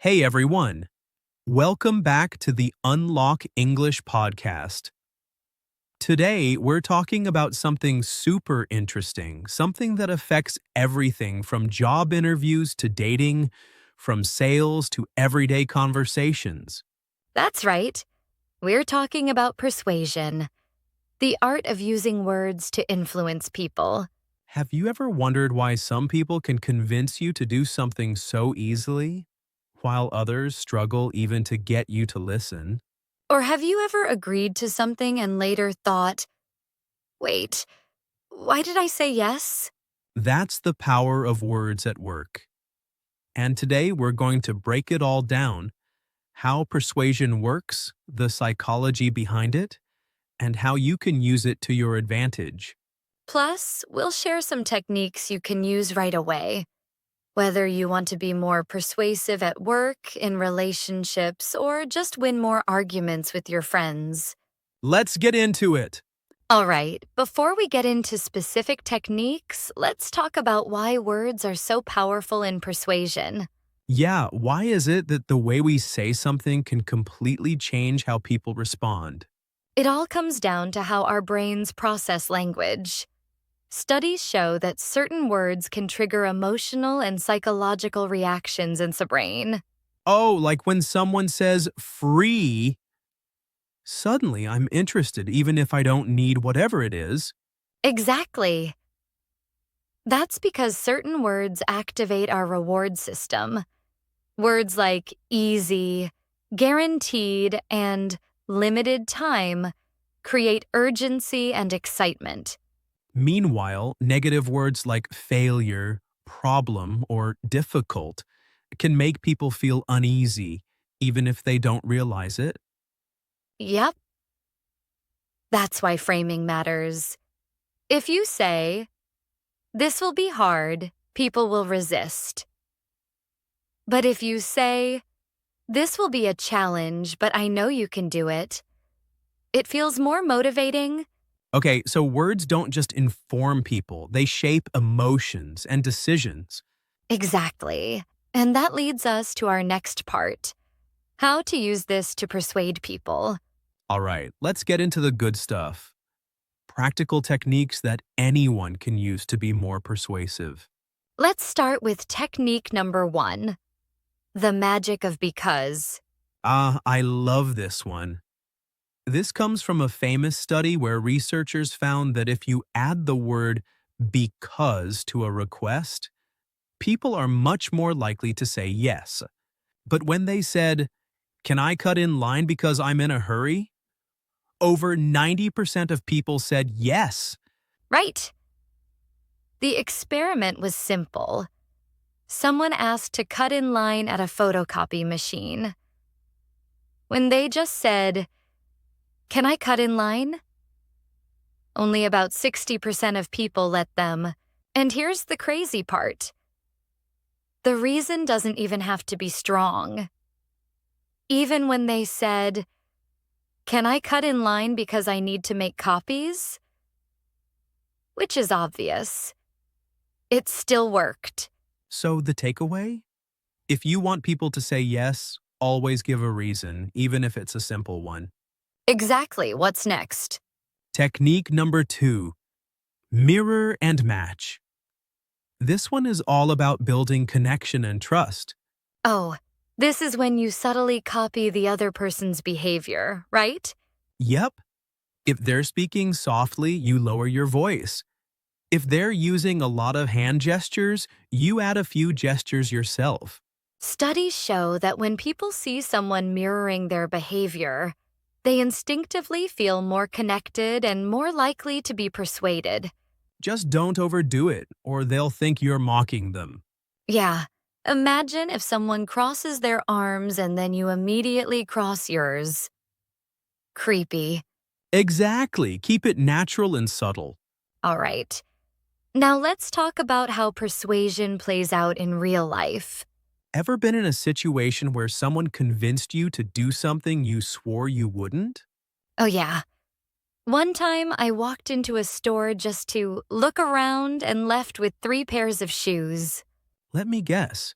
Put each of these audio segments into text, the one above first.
Hey everyone, welcome back to the Unlock English podcast. Today we're talking about something super interesting, something that affects everything from job interviews to dating, from sales to everyday conversations. That's right. We're talking about persuasion, the art of using words to influence people. Have you ever wondered why some people can convince you to do something so easily, while others struggle even to get you to listen? Or have you ever agreed to something and later thought, wait, why did I say yes? That's the power of words at work. And today we're going to break it all down: how persuasion works, the psychology behind it, and how you can use it to your advantage. Plus, we'll share some techniques you can use right away. Whether you want to be more persuasive at work, in relationships, or just win more arguments with your friends. Let's get into it. All right, before we get into specific techniques, let's talk about why words are so powerful in persuasion. Yeah, why is it that the way we say something can completely change how people respond? It all comes down to how our brains process language. Studies show that certain words can trigger emotional and psychological reactions in the brain. Oh, like when someone says free, suddenly I'm interested even if I don't need whatever it is. Exactly. That's because certain words activate our reward system. Words like easy, guaranteed, and limited time create urgency and excitement. Meanwhile, negative words like failure, problem, or difficult can make people feel uneasy, even if they don't realize it. Yep, that's why framing matters. If you say, "This will be hard," people will resist. But if you say, "This will be a challenge, but I know you can do it," it feels more motivating. Okay, so words don't just inform people, they shape emotions and decisions. Exactly. And that leads us to our next part: how to use this to persuade people. All right, let's get into the good stuff. Practical techniques that anyone can use to be more persuasive. Let's start with technique number 1, the magic of because. I love this one. This comes from a famous study where researchers found that if you add the word because to a request, people are much more likely to say yes. But when they said, "Can I cut in line because I'm in a hurry?" over 90% of people said yes. Right. The experiment was simple. Someone asked to cut in line at a photocopy machine. When they just said, "Can I cut in line?" only about 60% of people let them. And here's the crazy part: the reason doesn't even have to be strong. Even when they said, "Can I cut in line because I need to make copies?" which is obvious, it still worked. So the takeaway? If you want people to say yes, always give a reason, even if it's a simple one. Exactly. What's next? Technique number 2, mirror and match. This one is all about building connection and trust. Oh, this is when you subtly copy the other person's behavior, right? Yep. If they're speaking softly, you lower your voice. If they're using a lot of hand gestures, you add a few gestures yourself. Studies show that when people see someone mirroring their behavior, they instinctively feel more connected and more likely to be persuaded. Just don't overdo it, or they'll think you're mocking them. Yeah, imagine if someone crosses their arms and then you immediately cross yours. Creepy. Exactly. Keep it natural and subtle. All right. Now let's talk about how persuasion plays out in real life. Ever been in a situation where someone convinced you to do something you swore you wouldn't? Oh, yeah. One time I walked into a store just to look around and left with 3 pairs of shoes. Let me guess.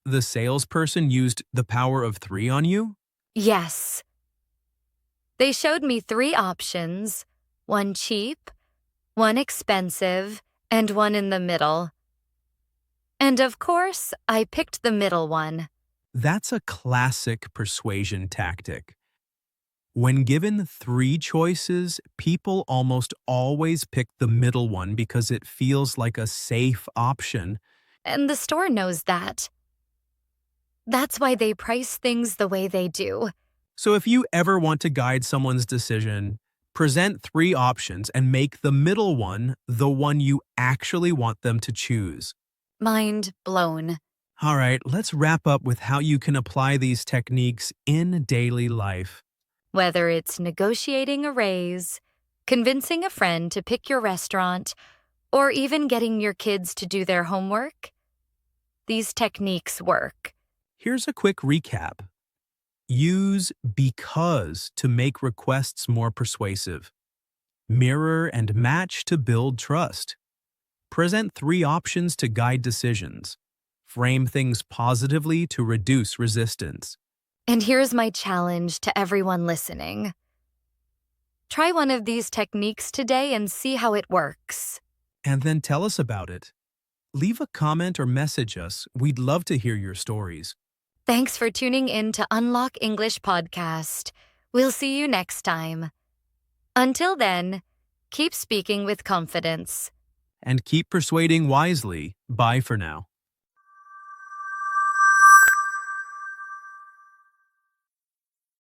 The salesperson used the power of three on you? Yes. They showed me three options, one cheap, one expensive, and one in the middle. And of course, I picked the middle one. That's a classic persuasion tactic. When given three choices, people almost always pick the middle one because it feels like a safe option. And the store knows that. That's why they price things the way they do. So if you ever want to guide someone's decision, present three options and make the middle one the one you actually want them to choose. Mind blown. All right, let's wrap up with how you can apply these techniques in daily life. Whether it's negotiating a raise, convincing a friend to pick your restaurant, or even getting your kids to do their homework, these techniques work. Here's a quick recap. Use because to make requests more persuasive. Mirror and match to build trust. Present three options to guide decisions. Frame things positively to reduce resistance. And here's my challenge to everyone listening. Try one of these techniques today and see how it works. And then tell us about it. Leave a comment or message us. We'd love to hear your stories. Thanks for tuning in to Unlock English Podcast. We'll see you next time. Until then, keep speaking with confidence. And keep persuading wisely. Bye for now.